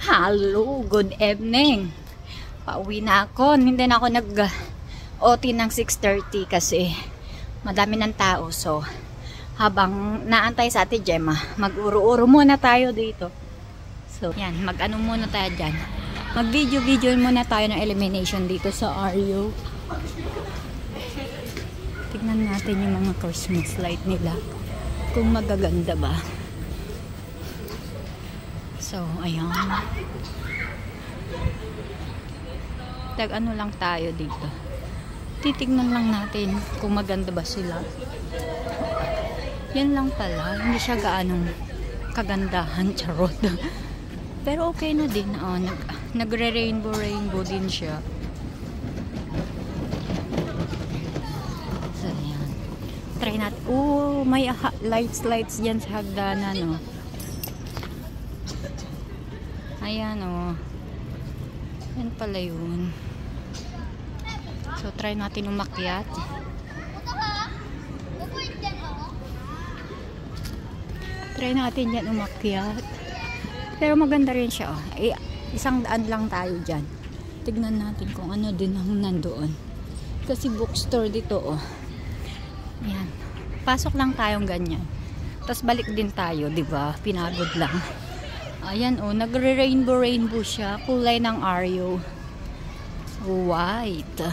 Hello, good evening. Pauwi na ako. Hindi na ako nag-OT ng 6:30 kasi madami ng tao. So, habang naantay sa Ate Gemma, mag-uro-uro muna tayo dito. So, yan, mag-ano muna tayo dyan. Mag-video-video muna tayo ng elimination dito sa RU. Tignan natin yung mga Christmas light nila. Kung magaganda ba. So, ayan. Tag-ano lang tayo dito. Titignan lang natin kung maganda ba sila. Yan lang pala. Hindi siya gaanong kagandahan. Charot. Pero okay na din. Oh, nagre-rainbow din siya. So, ayan. Try natin. Oh, may lights dyan sa hagdanan. Oh. Ayan o. Yan pala yun. So, try natin umakyat. Try natin yan umakyat. Pero maganda rin siya. Oh. Isang daan lang tayo dyan. Tignan natin kung ano din ang nandoon. Kasi bookstore dito oh. Ayan. Pasok lang tayong ganyan. Tapos balik din tayo, diba? Pinagod lang. Ayan oh, nagre-rainbow siya. Kulay ng RU. White.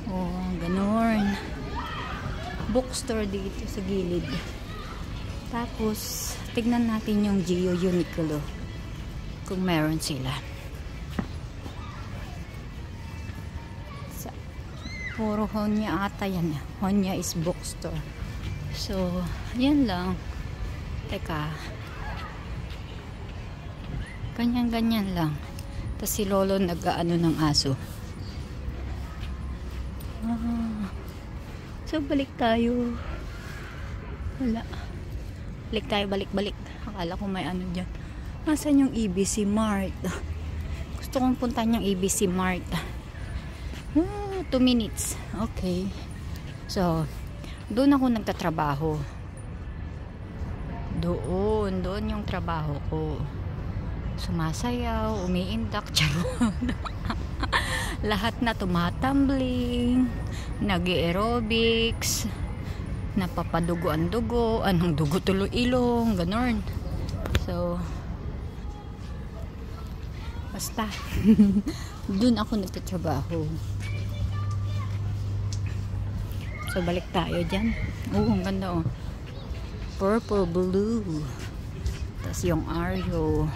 Oh, ganun. Bookstore dito sa gilid. Tapos, tignan natin yung Geo Uniqlo. Kung meron sila. Puro Honya ata yan. Honya is bookstore. So, yan lang. Teka. Ganyan lang. Tapos si Lolo nag-ano ng aso. So, balik tayo. Wala. Balik. Akala ko may ano dyan. Nasaan yung EBC Mart? Gusto kong puntahan yung EBC Mart. 2 minutes. Okay. So, doon ako nagtatrabaho. Doon yung trabaho ko. Sumasayaw, umiindak, charot. Lahat na tumatumbling, nag-aerobics, napapadugo ang dugo, anong dugo tuloy ilong, ganon. So, basta, dun ako nagtatrabaho. So, balik tayo dyan. Ang ganda oh. Purple, blue. Tapos yung RU.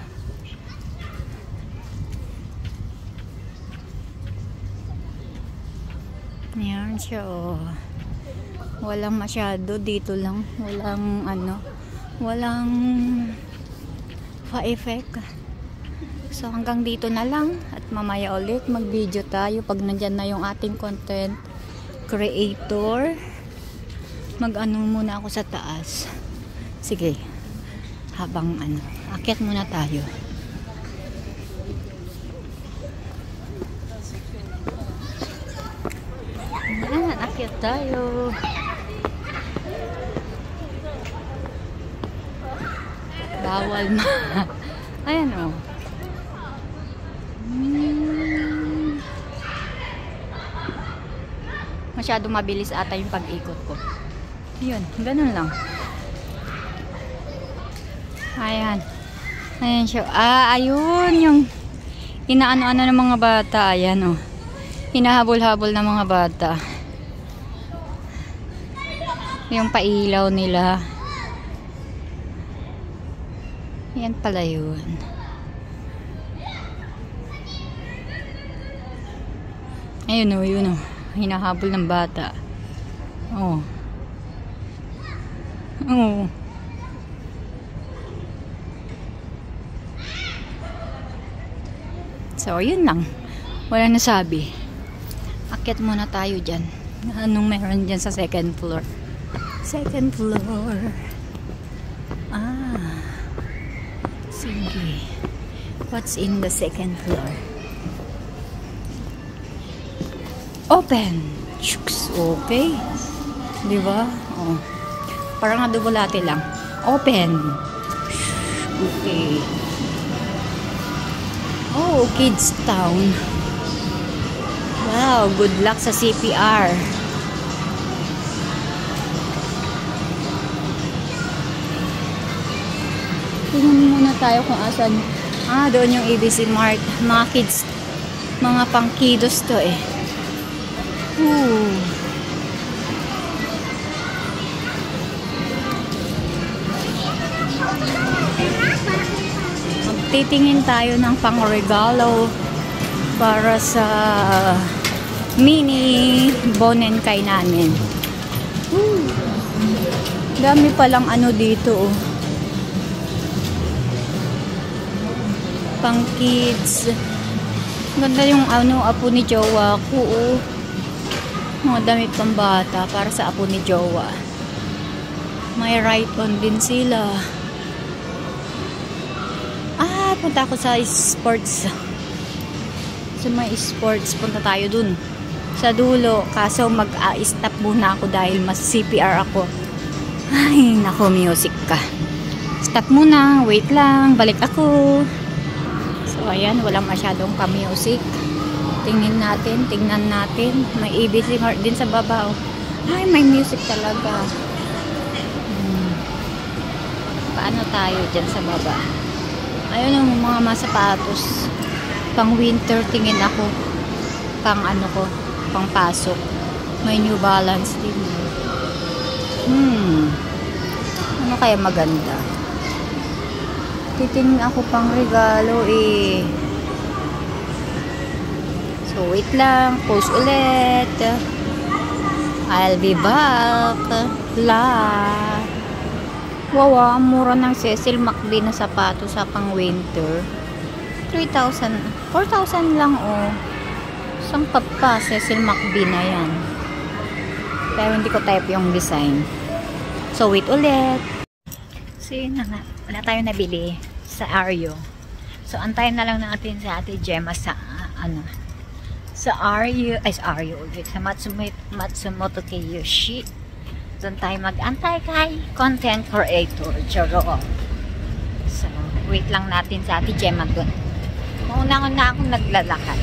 Yan siya oh. Walang masyado dito lang. Walang fa-effect. So hanggang dito na lang. At mamaya ulit mag-video tayo pag nandyan na yung ating content creator. Mag-ano muna ako sa taas. Sige. Habang akyat muna tayo. Ayan, akyat tayo. Bawal na. Ayan o. Masyado mabilis ata yung pag-ikot ko. Yun, ganun lang. Ayan. Ayan siya. Ayun yung inaano-ano ng mga bata. Ayan o. Hinahabol-habol ng mga bata. Yung pailaw nila. Yan pala yun. Ayun o, yun o. Hinahabol ng bata. Oh. Oh. So, yun lang. Wala na sabi. Akyat muna tayo dyan. Anong meron dyan sa second floor? Second floor. Sige. What's in the second floor? Open. Shucks. Okay. Diba? Oh. Parang adubulate lang. Open. Okay. Hello Kids Town. Wow, good luck sa CPR. Tingnan muna tayo kung asan. Doon yung ABC Mart. Mga kids, mga pang kiddos to eh. Magtitingin tayo ng pang-regalo para sa mini Bonenkay namin. Dami palang ano dito oh. Pang kids. Ganda yung ano, apo ni Jowa ko oh. Mga damit pang bata para sa apo ni Jowa. May right-on din sila. Punta ako sa sports. Sa may sports, punta tayo dun. Sa dulo. Kaso mag-stop muna ako dahil mas CPR ako. Ay, nako, music ka. Stop muna. Wait lang. Balik ako. So, ayan. Walang masyadong ka-music. Tingnan natin. May ABC Mart din sa baba. Ay, may music talaga. Paano tayo dyan sa baba? Ayun ang mga masapatos. Pang winter tingin ako. Pang ano ko. Pang pasok. May New Balance din. Ano kaya maganda? Titingin ako pang regalo eh. So wait lang. Post ulit. I'll be back. Wow, ang mura ng Cecil McBee na sapatos sa pang winter. 3,000, 4,000 lang oh. Isang pa Cecil McBee na yan. Pero hindi ko type yung design. So wait ulit. So yun na nga. Wala tayong nabili sa Ario. So antayin na lang natin sa Ate Gemma sa sa Ario. Ay sa Ario ulit. Sa Matsumoto Kiyoshi. Doon tayo mag-antay kay content creator. Charo. So, wait lang natin sa Ate Gemma doon. Mauna-una akong naglalakad.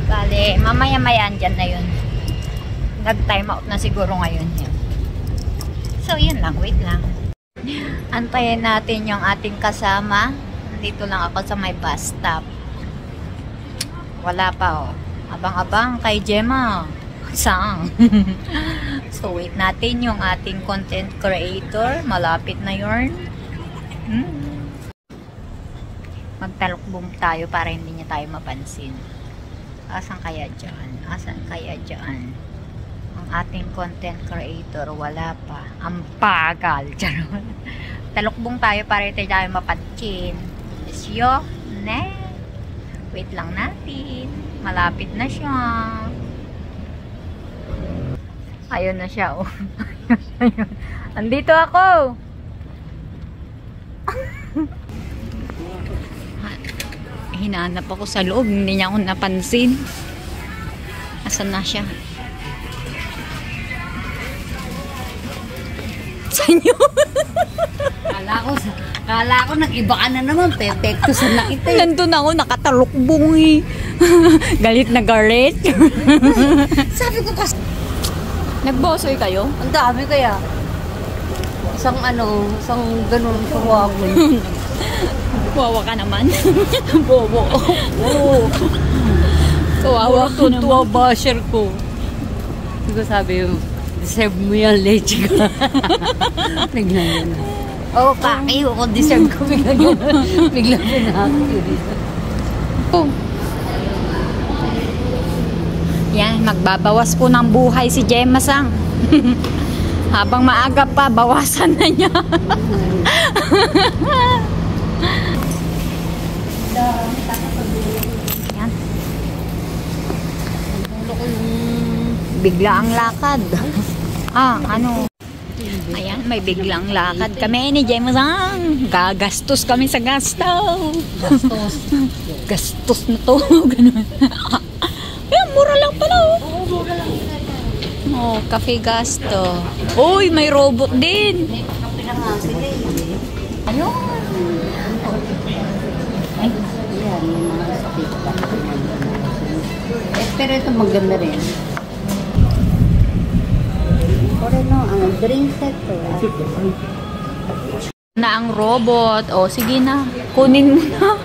Bale, mamaya-maya andyan na yun. Nag-time out na siguro ngayon yun. So, yun lang. Wait lang. Antayin natin yung ating kasama. Dito lang ako sa may bus stop. Wala pa oh. Abang-abang kay Gemma. Sang. So wait natin yung ating content creator. Malapit na yun. Magtalukbong tayo para hindi niya tayo mapansin. Asan kaya dyan? Ang ating content creator. Wala pa. Ang pagal. Talukbong tayo para hindi tayo mapansin. Isyo. Wait lang natin. Malapit na siya. Ayun na siya, oh. Andito ako. Hinahanap ako sa loob. Hindi niya ako napansin. Asan na siya? Sa inyo? Kala ko nag-iba ka na naman. Perfecto sa nakita. Nandun ako, nakatalukbong eh. Galit na galit. Sabi ko kasi Nagbosoy kayo? ang dami kaya. Isang ganun kawawa. Wawa ka naman. Bobo. Oo. Kawawa ko naman. Tuwa basher ko. Hindi ko sabi yung deserve mo yan, leche ka. Bigla yun. Oo, paki. Kung deserve ko, bigla yun. Bigla pinakit. Oh. Yan, magbabawas po ng buhay si Gemma Sang. Habang maaga pa, bawasan na niya. Yan. Bigla ang lakad. Ayan, may biglang lakad kami ni Gemma Sang. Gagastos kami sa gasto. Gastos na to. Ganun. Ayan, mura lang pala oh. Oo, mura lang. Oh, cafe gasto. Uy, may robot din. May kape na nga sila eh. Ayun. Ay, yan. Pero ito maganda rin. Pero no, drink set to. Na ang robot. O, sige na. Kunin mo na.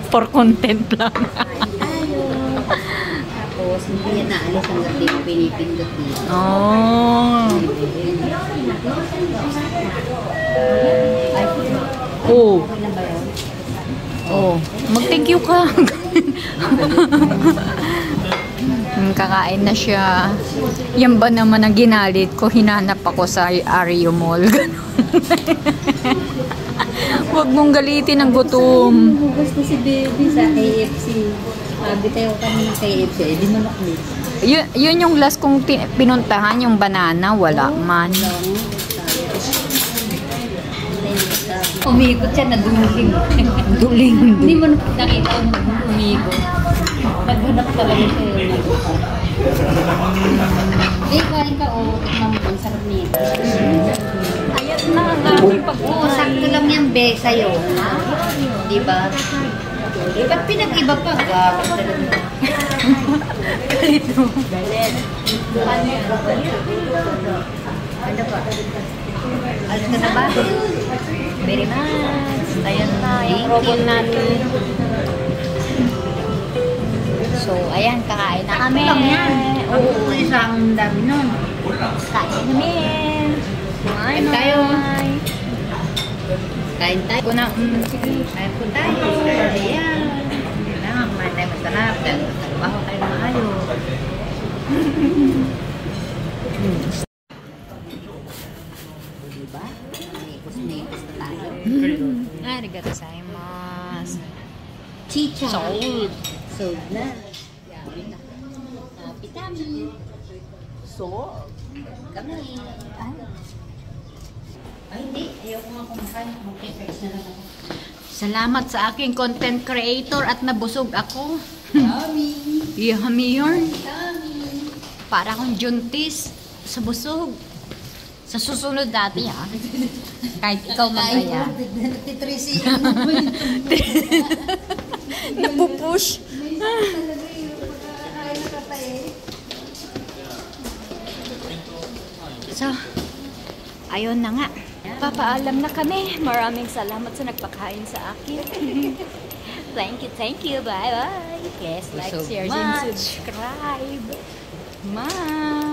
For content lang. Tayo. Tapos, hindi yan naalis hanggang di mo pinipindot dito. Oh. Ay, Oh. okay na ba yun? Oh. Mag-thank you ka. Kakain na siya. Yan ba naman ang ginalit ko? Hinanap ako sa Ario Mall. Huwag mong galitin ang gutom. Gusto si baby sa KFC. Sabi tayo kami ng KFC. Di mo naklit. Yun yung last kong pinuntahan, yung banana. Wala man. Umikot siya na duling. Duling. Hindi mo nakita mo umikot. Naghanap talaga siya yung kain ka o tikman mo ang sarap nito. Ayan na ang aming Oo, sakto lang yan, be, sa'yo. Diba? Ba't pinag-iba pa? Gawin talaga. Ito. Ano ba? Alas ka na ba? Very nice. Ayan na yung robot natin. So, ayan, kakain na kami. Lang yan. Oo, isang dami nun. Kain kami. Kain tayo. Kain tayo. Kuna, sige. Kain po tayo. Ayan. Kailangan kumain tayo masarap. Dahil trabaho tayo maayos. Diba? Nikos na tayo. Arigato gozaimasu. Chicha. Sold. Sold na. Vitamin. So? Kami. Ay, hindi. Ayoko nga kumakain. Mag-refresh na lang ako. Salamat sa aking content creator at nabusog ako. Yummy. Yummy yun. Yummy. Para akong juntis sa busog. Sa susunod dati ha. Kahit ikaw magkaya. Nagtitrisi. Napupush. So, ayun na nga. Papaalam na kami. Maraming salamat sa nagpakain sa akin. Thank you. Bye-bye. Please like, So share, much. and subscribe. Bye.